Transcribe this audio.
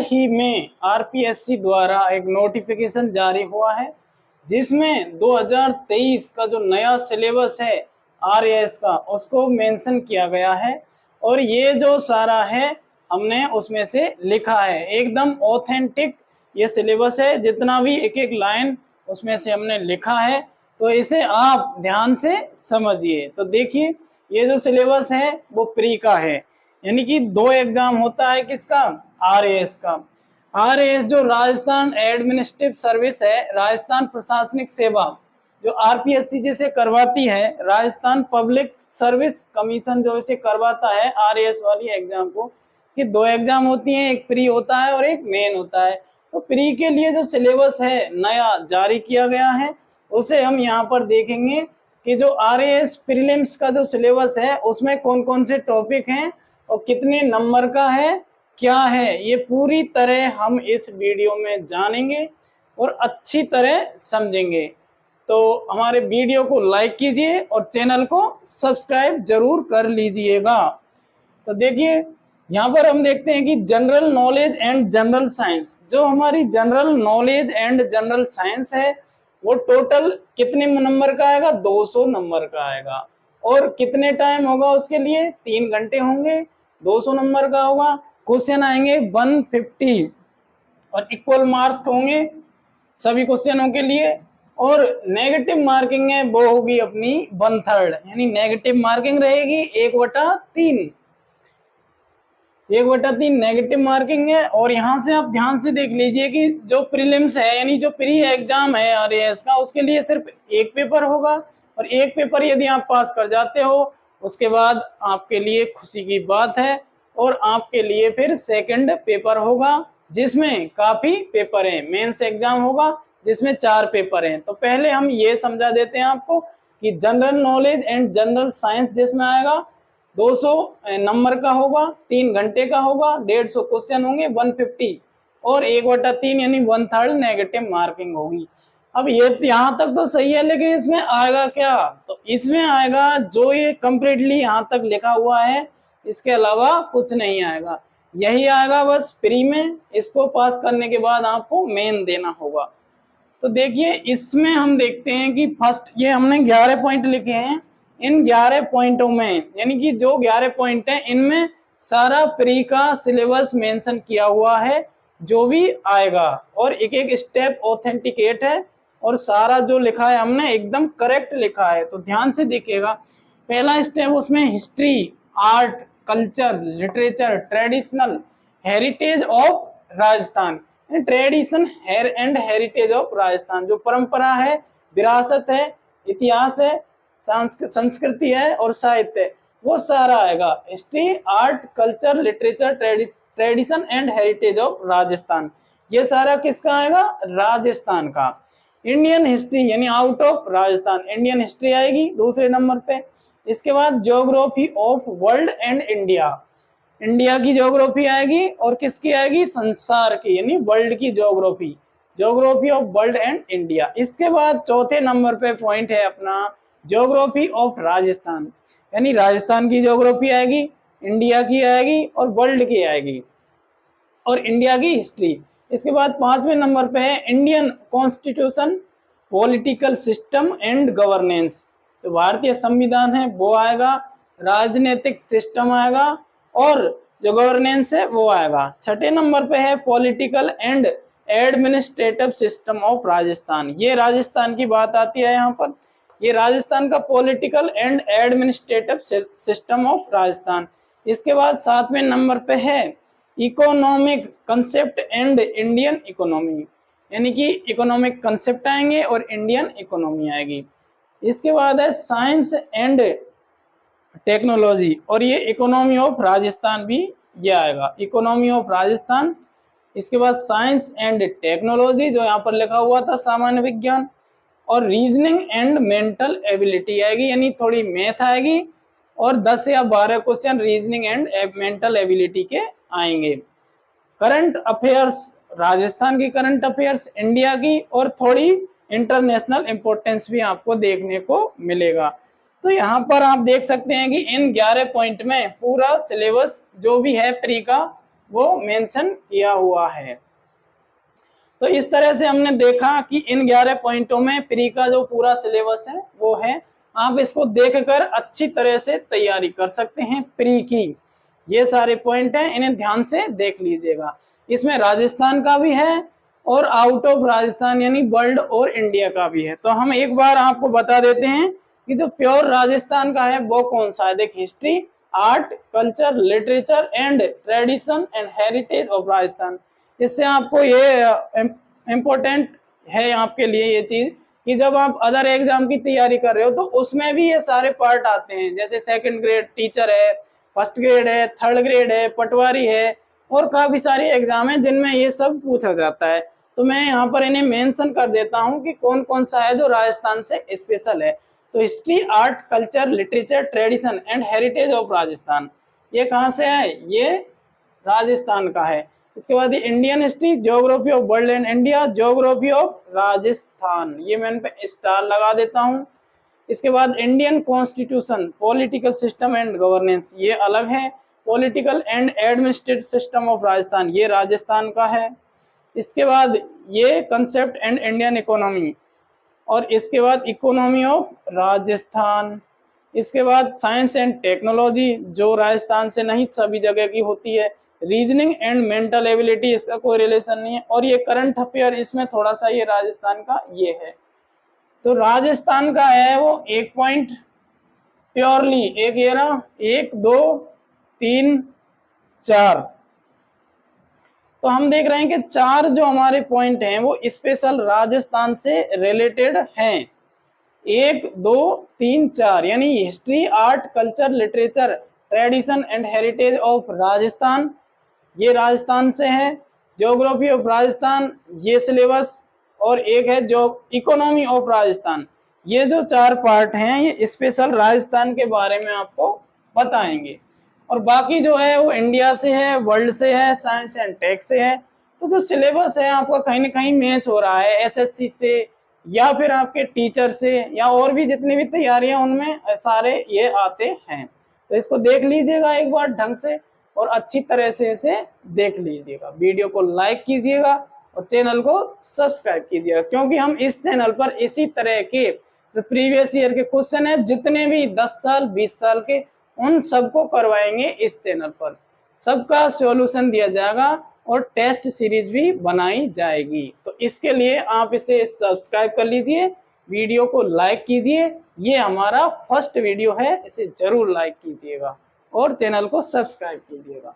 ही में आरपीएससी द्वारा एक नोटिफिकेशन जारी हुआ है जिसमें 2023 का जो नया सिलेबस है आरएएस का उसको मेंशन किया गया है। और ये जो सारा है हमने उसमें से लिखा है, एकदम ऑथेंटिक ये सिलेबस है, जितना भी एक एक लाइन उसमें से हमने लिखा है। तो इसे आप ध्यान से समझिए। तो देखिए ये जो सिलेबस है वो प्री का है, यानी कि 2 एग्जाम होता है किसका, आरएएस का। आरएएस जो राजस्थान एडमिनिस्ट्रेटिव सर्विस है, राजस्थान प्रशासनिक सेवा जो आरपीएससी जैसे करवाती है, राजस्थान पब्लिक सर्विस कमीशन जो इसे करवाता है आरएएस वाली एग्जाम को, कि 2 एग्जाम होती हैं, एक प्री होता है और एक मेन होता है। तो प्री के लिए जो सिलेबस है नया जारी किया गया है उसे हम यहाँ पर देखेंगे कि जो आरएएस प्रीलिम्स का जो सिलेबस है उसमें कौन कौन से टॉपिक हैं और कितने नंबर का है, क्या है, ये पूरी तरह हम इस वीडियो में जानेंगे और अच्छी तरह समझेंगे। तो हमारे वीडियो को लाइक कीजिए और चैनल को सब्सक्राइब जरूर कर लीजिएगा। तो देखिए यहाँ पर हम देखते हैं कि general knowledge and general science, जो हमारी general knowledge and general science है वो टोटल कितने नंबर का आएगा, 200 नंबर का आएगा। और कितने टाइम होगा उसके लिए, 3 घंटे होंगे, 200 नंबर का होगा। क्वेश्चन आएंगे 150 और इक्वल मार्क्स होंगे सभी क्वेश्चनों के लिए। और नेगेटिव मार्किंग है वो होगी अपनी 1/3, यानी नेगेटिव मार्किंग रहेगी 1/3, 1/3 नेगेटिव मार्किंग है। और यहाँ से आप ध्यान से देख लीजिए कि जो प्रीलिम्स है यानी जो प्री एग्जाम है आरएएस का, उसके लिए सिर्फ एक पेपर होगा। और एक पेपर यदि आप पास कर जाते हो उसके बाद आपके लिए खुशी की बात है, और आपके लिए फिर सेकंड पेपर होगा जिसमें काफी पेपर है। मेंस एग्जाम होगा जिसमें 4 पेपर हैं। तो पहले हम ये समझा देते हैं आपको कि general knowledge and general science जिसमें आएगा 200 नंबर का होगा, 3 घंटे का होगा, 150 क्वेश्चन होंगे, 150 और 1/3 यानी 1/3 नेगेटिव मार्किंग होगी। अब ये यहाँ तक तो सही है, लेकिन इसमें आएगा क्या, तो इसमें आएगा जो ये कंप्लीटली यहाँ तक लिखा हुआ है, इसके अलावा कुछ नहीं आएगा। यही आएगा बस प्री में, इसको पास करने के बाद आपको मेन देना होगा। तो देखिए इसमें हम देखते हैं कि फर्स्ट ये हमने 11 पॉइंट लिखे हैं। इन 11 पॉइंटों में यानी कि जो 11 पॉइंट हैं इनमें सारा प्री का सिलेबस मेंशन किया हुआ है जो भी आएगा, और एक एक स्टेप ऑथेंटिकेट है और सारा जो लिखा है हमने एकदम करेक्ट लिखा है। तो ध्यान से देखिएगा, पहला स्टेप उसमें history, art, culture, literature, traditional, heritage of Rajasthan, tradition and heritage of Rajasthan, जो परंपरा है, विरासत है, इतिहास है, संस्कृति है और साहित्य है, वो सारा आएगा। History, art, culture, literature, tradition and heritage of Rajasthan, ये सारा किसका आएगा, राजस्थान का। इंडियन हिस्ट्री यानी out of Rajasthan, Indian history आएगी दूसरे नंबर पे। इसके बाद geography of world and India, India की ज्योग्राफी आएगी और किसकी आएगी, संसार की यानी वर्ल्ड की geography, geography of world and India. इसके बाद चौथे नंबर पे पॉइंट है अपना ज्योग्राफी ऑफ राजस्थान, यानी राजस्थान की ज्योग्राफी आएगी, इंडिया की आएगी और वर्ल्ड की आएगी और इंडिया की हिस्ट्री। इसके बाद 5वें नंबर पे है Indian constitution, political system and governance, जो भारतीय संविधान है वो आएगा, राजनीतिक सिस्टम आएगा और जो गवर्नेंस है वो आएगा। 6ठे नंबर पे है political and administrative system of Rajasthan, ये राजस्थान की बात आती है यहाँ पर, ये राजस्थान का political and administrative system of Rajasthan. इसके बाद 7वें नंबर पे है economic concept and Indian economy, यानी कि इकोनॉमिक कंसेप्ट आएंगे और इंडियन इकोनॉमी आएगी। इसके बाद है साइंस एंड टेक्नोलॉजी, और ये इकोनॉमी ऑफ राजस्थान भी ये आएगा, इकोनॉमी ऑफ राजस्थान। इसके बाद साइंस एंड टेक्नोलॉजी जो यहाँ पर लिखा हुआ था सामान्य विज्ञान, और रीजनिंग एंड मेंटल एबिलिटी आएगी, यानी थोड़ी मैथ आएगी और 10 या 12 question reasoning and mental ability के आएंगे। करंट अफेयर्स, राजस्थान की करंट अफेयर्स, इंडिया की, और थोड़ी इंटरनेशनल इंपॉर्टेंस भी आपको देखने को मिलेगा। तो यहाँ पर आप देख सकते हैं कि इन 11 पॉइंट में पूरा सिलेबस जो भी है प्री का वो मेंशन किया हुआ है। तो इस तरह से हमने देखा कि इन 11 पॉइंटों में प्री का जो पूरा सिलेबस है वो है। आप इसको देखकर अच्छी तरह से तैयारी कर सकते हैं प्री की। ये सारे पॉइंट हैं, इन्हें ध्यान से देख लीजिएगा। इसमें राजस्थान का भी है और आउट ऑफ राजस्थान यानी वर्ल्ड और इंडिया का भी है। तो हम एक बार आपको बता देते हैं कि जो प्योर राजस्थान का है वो कौन सा है। देख, history, art, culture, literature and tradition and heritage of Rajasthan. इससे आपको ये इम्पोर्टेंट है आपके लिए ये चीज कि जब आप अदर एग्जाम की तैयारी कर रहे हो तो उसमें भी ये सारे पार्ट आते हैं, जैसे सेकंड ग्रेड टीचर है, फर्स्ट ग्रेड है, थर्ड ग्रेड है, पटवारी है और काफी सारे एग्जाम है जिनमें ये सब पूछा जाता है। तो मैं यहाँ पर इन्हें मेंशन कर देता हूँ कि कौन कौन सा है जो राजस्थान से स्पेशल है। तो history, art, culture, literature, tradition and heritage of Rajasthan, ये कहाँ से है, ये राजस्थान का है। इसके बाद Indian history, geography of world and India, geography of Rajasthan, ये मैं इन पे स्टार लगा देता हूँ। इसके बाद Indian constitution, political system and governance, ये अलग है। Political and administrative system of Rajasthan, ये राजस्थान का है। इसके बाद ये कंसेप्ट एंड इंडियन इकोनॉमी, और इसके बाद इकोनॉमी ऑफ राजस्थान। इसके बाद साइंस एंड टेक्नोलॉजी, जो राजस्थान से नहीं सभी जगह की होती है। रीजनिंग एंड मेंटल एबिलिटी, इसका कोई रिलेशन नहीं है। और ये करंट अफेयर, इसमें थोड़ा सा ये राजस्थान का ये है। तो राजस्थान का है वो 1 पॉइंट प्योरली, एक ये रहा, 1 2 3 4। तो हम देख रहे हैं कि 4 जो हमारे पॉइंट हैं वो स्पेशल राजस्थान से रिलेटेड हैं। 1 2 3 4 यानी history, art, culture, literature, tradition and heritage of Rajasthan, ये राजस्थान से है। ज्योग्राफी ऑफ राजस्थान, ये सिलेबस, और एक है जो इकोनॉमी ऑफ राजस्थान। ये जो 4 पार्ट हैं ये स्पेशल राजस्थान के बारे में आपको बताएंगे। और बाकी जो है वो इंडिया से है, वर्ल्ड से है, साइंस एंड टेक से है। तो जो सिलेबस है आपका कहीं ना कहीं मैच हो रहा है एसएससी से या फिर आपके टीचर से या और भी जितनी भी तैयारियां उनमें सारे ये आते हैं। तो इसको देख लीजिएगा एक बार ढंग से और अच्छी तरह से इसे देख लीजिएगा। वीडियो को लाइक कीजिएगा और चैनल को सब्सक्राइब कीजिएगा, क्योंकि हम इस चैनल पर इसी तरह के जो प्रीवियस ईयर के क्वेश्चन है जितने भी 10 साल 20 साल के, उन सबको करवाएंगे इस चैनल पर। सबका सॉल्यूशन दिया जाएगा और टेस्ट सीरीज भी बनाई जाएगी। तो इसके लिए आप इसे सब्सक्राइब कर लीजिए, वीडियो को लाइक कीजिए। ये हमारा फर्स्ट वीडियो है, इसे जरूर लाइक कीजिएगा और चैनल को सब्सक्राइब कीजिएगा।